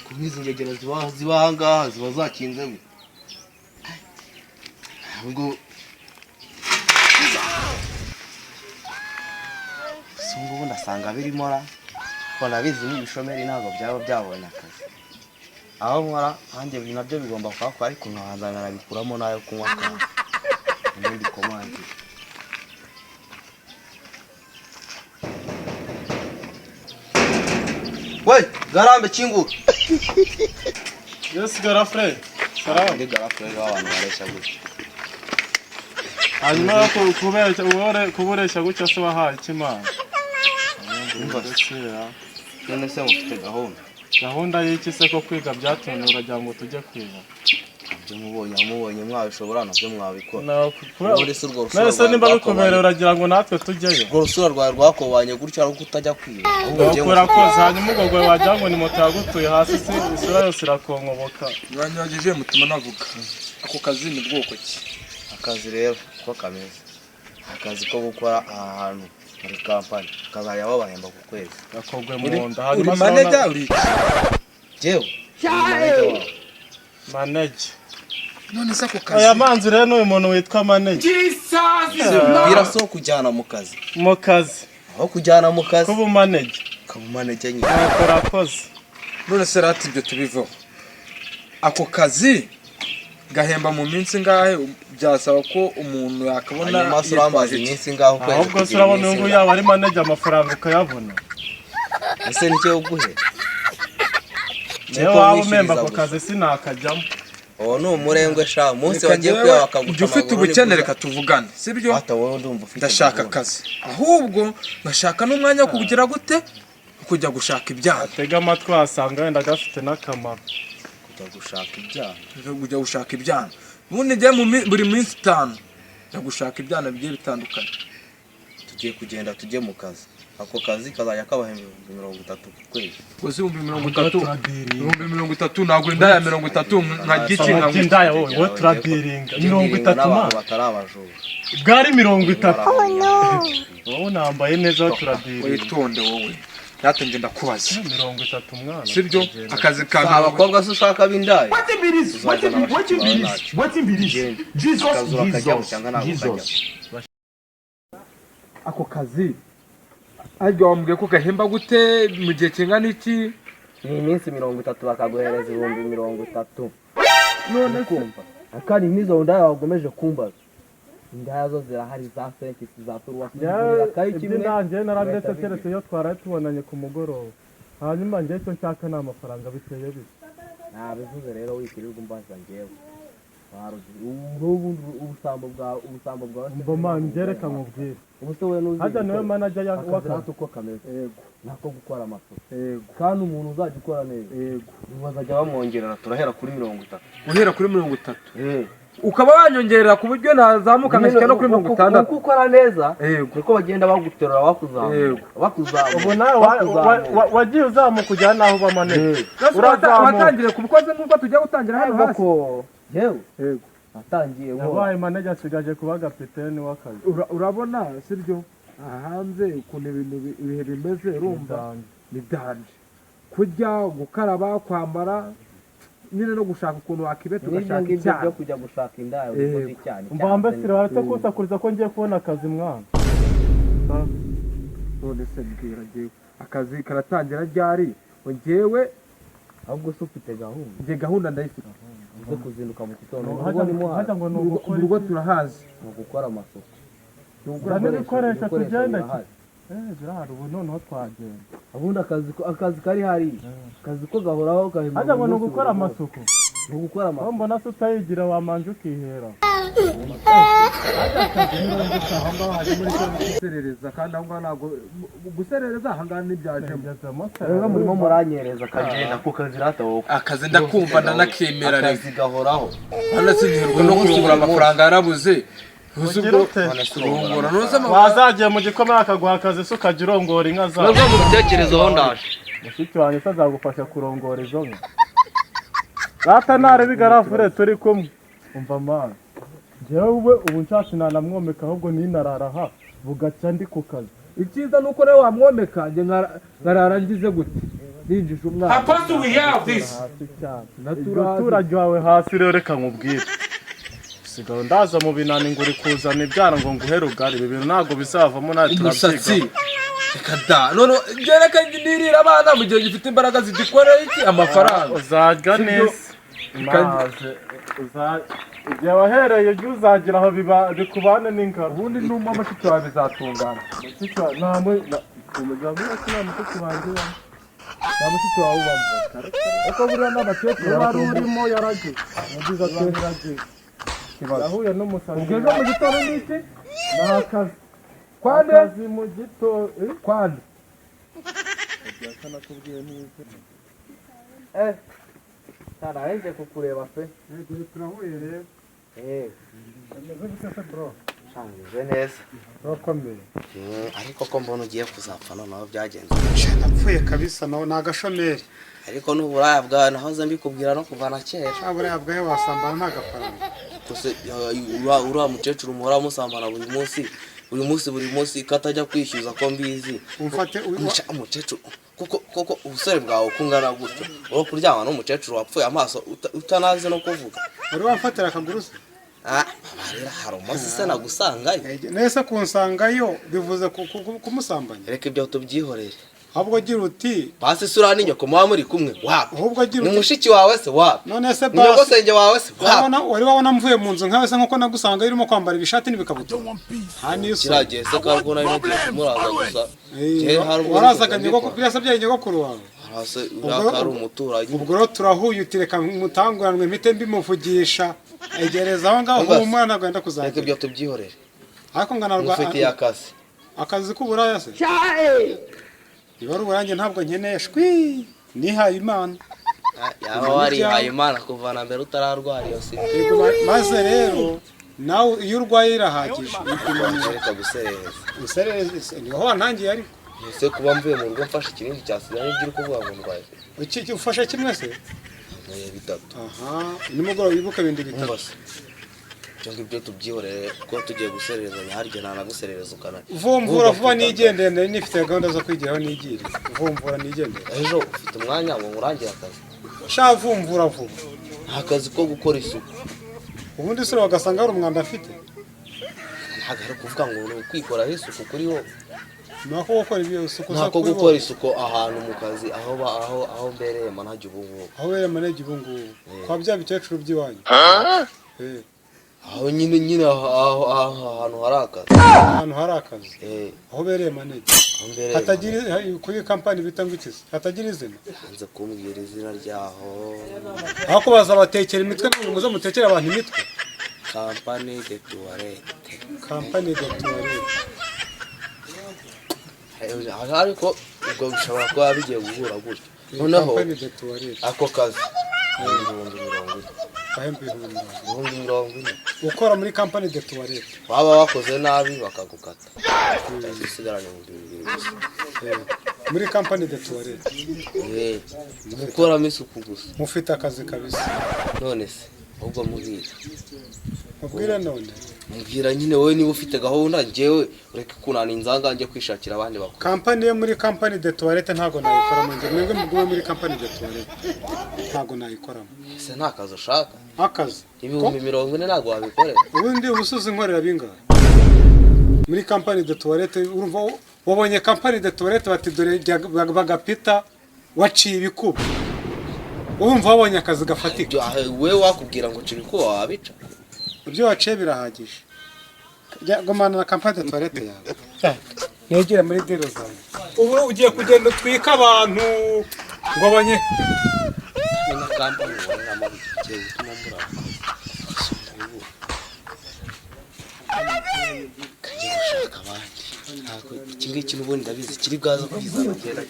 kumiza ingegera ziba hangaha ziba zakinzemo ngo sungu ndasanga birimo ra kona bizi n'ibishomeri ntabwo byaba byabonye akazi aho nkora hanjye nabyo bigomba kwakwa ariko nkahanzana nabikuramo nayo kunywa ka ndi komande Wait, garambe chingura. Yes, garafre. Salam. Ndi garafre abantu baresha gutya. Hanyuma kuburesha gutya se wahaye ikimana. None se mufite gahunda. Gahunda y'iki se ko kwiga byatumye uragira ngo tujye kwiga. Byo mubonye mwabishobora nabyo mwabikora. Nese nimba bikubereye uragira ngo natwe tujyeyo. Ngo rusura rwawe rwakobanye gutya ari kutajya kwiga. Ukora koza hanyuma ubwo wagira ngo ni moto yagutuye hasi se isura yose irakongoboka. Mwanyagije mutuma navuga. Ako kazi ni bwoko ki? Akazi rero ko kameze. Akazi ko gukora ahantu muri kampani. Kazajya babahemba ku kwezi. Gakogwe mu nda hanyuma manager uri. Jewe. Manager. None se ako kazi. Aya manzi rero n'uyu muntu witwa manager. Biraso kujyana mu kazi. Mu kazi. Aho kujyana mu kazi. Kuba manager. Kuba manager nyine. Akora koze. None se rati ibyo tubivaho. Ako kazi gahemba mu minsi ngahe byasaba ko umuntu yakabona amazi iminsi ngaho kwezi. Ahubwo se urabona ngo yaba ari manager amafaranga ukayabona. Ese nicyo uguhe. Niyo waba umemba ako kazi sinakajyamo. Oh no umurengwe sha munsi wagiye kwiba bakagutama. Ufite ubukenere katuvugane sibyo? Hata wowe ndumva ufite. Ndashaka akazi. Ahubwo ngashaka n'umwanya kugira gute kujya gushaka ibyaha. Atega amatwi asanga wenda gafite n'akamaro. Kujya gushaka ibyaha. Ubundi njye buri minsi 5 njya gushaka ibyana bigiye bitandukanye. Tugiye kugenda tujye mu kazi. Ako kazi kazajya kabahemba 30 ku kwezi. Kozi 30 nagura indaya 30 nkagiki nkagura indaya wowe turadiringa 30 ma batarabajura. Bwari 30. Wowe nambaye neza turadiringa. Witonde wowe. Yatenje ndakubaza 30 mwana. Sibyo akazi ka abakobwa se ushaka bindaya. What imbirizi? Jesus. Ako kazi aryo wambwiye ko gahemba gute mu gihe kingana iki? Ni iminsi 30 bakaguhereza 30. None kumva akari nizo ndaya wagomeje kumbaza. Indaya zo zirahari za sentisi za turuwa. Ibyo nanjye narabiretse keretse iyo twaraye tubonanye ku mugoroba. Hanyuma njye cyo nshaka na amafaranga biteye bite. Nabivuze rero wikirirwa umbaza njyewe. Ubusambo bwa mboma ngereka nkubwire. Ubuse we nuzi. Haja niwe manager wakazi uko kameze. Yego. Nako gukora amafoto. Yego. Kandi umuntu uzajya ukora neza. Yego. Bazajya bamwongerera turahera kuri 30. Uhera kuri 30. Ukaba wanyongerera ku buryo nazamuka nkashika no kuri 60. Uko ukora neza. Niko bagenda baguterura bakuzamuka. Ubu nawe wagiye uzamuka ujyana aho bamanager. Uratangire kubikoze nuko tujya gutangira hano hasi. Yego. Atangiye ngo yabaye manager asigaje kuba kapiteni w'akazi. Urabona sibyo hanze ukuntu ibintu ibihe bimeze urumva ni danje kujya gukaraba kwambara nyine no gushaka ukuntu wakibeta ugashaka icyaha byo kujya gushaka indaya ukoze cyane. Mbambe sire waretse kusakuriza ko ngiye kubona akazi mwana. None se mbwira ngiye akazi karatangira ryari ngewe ahubwo se ufite gahunda. Nge gahunda ndayifite. Uze kuzinduka mu gitondo haja ngo nurugo turahazi mu gukora amasuku. Nubikoresha tugenda zirahari ubu noneho twagenda. Abundi akazi kari hari. Akazi ko gahoraho gahemba. Haja ngo nugukora amasuku. Nugukora amasuku. Mbona se utayigira wamanje ukihera. Guserereza kandi aho ngaho ntabwo guserereza aha ngaho ntibyajemo. Rero murimo muranyereza akagenda ku kazi ratawo. Akazi ndakumva nanakemera rero. Akazi gahoraho. Hano sinirwa no kurungura amafaranga yarabuze. Wazagiye mu gikomera akaguha akazi se ukagira urongora inka zawe. Nubwo mu bitekerezo ndaje. Mushiki wanjye se azagufasha kurongora izo nka. Rata nare bigarafure turi kumwe. Umva mana. Jewe ubu nshatse nanamwomeka ahubwo ninararaha bugaca ndi ku kazi. Icyiza nuko rero wamwomeka nge ngarara ngize gute. ninjije umwana Apostle, we have this. hasi cyane Naturazi. umuturage wawe hasi rero reka nkubwire sigaho ndaza mu binani ngo uri kuzana ibyara ngo nguhe rugari ibi bintu ntabwo bizavamo nawe umusatsi turabyiga reka da none gereka ndirira abana mu gihe gifite imbaraga zidikorera iki amafaranga uzarya neza maze igihe wahereye ujye uzagira aho bikubane n'ingaro ubundi numva amashusho yawe bizatungana nta mushiki wanjye nta mushiki wawe ubamo ariko buriya n'abakecuru wari urimo yaragize yagize ati yaragize yahuye n'umusazi ubwo ejo mu gitondo n'iki ni akazi kwande akazi mu gitondo kwande nakubwiye neza Taraje kukureba pe. igihe turahuye rero ameze gute se bro Shangize neza. urakomeye Ariko ko mbona ugiye kuzapfa noneho byagenze. napfuye kabisa nawe ni agashomeri Ariko n'uburaya bwawe nahoze mbikubwira no kuva na kera. buriya bwawe wasambana nta gafaranga Kuse uriya mukecuru muhora musambana buri munsi katajya kwishyuza ko mbizi. umfate Umukecuru koko ubusore bwawe kungana gutyo uro kuryama n'umukecuru wapfuye amaso utanazi no kuvuga. wari wamfatira akaguru se Barera hari umunsi se nagusangayo. nese kunsangayo bivuze kumusambanya Reka ibyo tubyihorere. ahubwo gira uti Basi sura n'inyoko muba muri kumwe wapi? ahubwo gira Ni uti mushiki wawe se wapi? none se Ni nyogosenge wawe se wapi? wari wabona mvuye mu nzu nkawe se nkuko nagusanga urimo kwambara ibishati n'ibikabutura Kiragiye se ko ariko nari nagiye kumuraza gusa. warazaga nyogokuru byasabye nyogokuru wawe Hase uriya umuturage. ubwo rero turahuye utireka mutanguranwe mpite mbimuvugisha egereza aho ngaho uwo mwana agenda Reka kuzagira ibyo tubyihorere. ariko nganarwa Mufitiye akazi. akazi k'uburaya se niba ari uburange ntabwo nkeneye shwi nihaye imana Yaba warihaye Imana kuva na mbere utararwara iyo sida. maze rero nawe iyo urwaye irahagije Reka guserereza. userereze niho wantangiye ariko Ese kuba mvuye mu rugo mfashe ikindi cya sida n'ibyo uri kuvuga ngo ndwaye. iki ufashe kimwe se Bitatu. aha nimugoroba wibuke ibindi bitatu Mbase. Cyo ngibyo tubyihorere ko tugiye gusererezanya harya nanaguserereza ukana. vumvura vuba nigendere nari nifite gahunda zo kwigiraho nigire vumvura nigendere Ejo ufite umwanya ngo ngurangira akazi. sha vumvura vuba Akazi ko gukora isuku. ubundi sura bagasanga hari umwanda afite Ntabwo ari kuvuga ngo ni ukwikoraho isuku kuri wo. nako gukora ibyo isuku Ntako gukora isuku ahantu mu kazi aho mbereye manajye ubu ngubu. aho wera manege ubu ngubu kwa bya bikecuru by'iwanyu Aho nyine aho ahantu hari akazi. ahantu hari akazi aho bereye manege Aho mbereye. hatagira kuri kampani bita ngo iki se hatagira izina Hanze kumbwira izina ryaho. aho kubaza batekera imitwe ngo muze mutekere abantu imitwe Company de Toilette. kampani de tuwarete Ariko ubwo bishobora kuba bigiye guhura gutyo. Noneho kampani de tuwarete ako kazi. Ibihumbi 40. bahemba Ibihumbi 40. ukora muri kampani de tuwarete Waba wakoze nabi bakagukata. Usigaranye mu bibiri gusa. muri kampani de tuwarete Gukoramo isuku gusa. mufite akazi kabisa None se ubwo mubwira. mubwire none Mbwira nyine wowe niba ufite gahunda njyewe ureke kunana inzanga njye kwishakira abandi bakora. kampani yo muri kampani de tuwarete ntago nayikoramo njye mwebwe mugume muri kampani de tuwarete ntago nayikoramo Ese nta kazi ushaka? akazi Ibihumbi 40 ntabwo wabikorera. ubundi ubusuzi nkorera bingahe muri kampani de tuwarete urumva wabonye kampani de tuwarete bati dore bagapita waciye ibikuba urumva wabonye akazi gafatika Wewe wakubwira ngo ciri ko wabica. ibyo waciye birahagije gomana na kampani de tuwarete yawe negera muri dero zawe ubu ugiye kugenda utwika abantu ngo abanye Na kampani wabona amabikiye gutuma mbura. Kaje gushaka abandi. Ntabwo iki ngiki n'ubundi ndabizi kiri bwaza kwiza bagenda.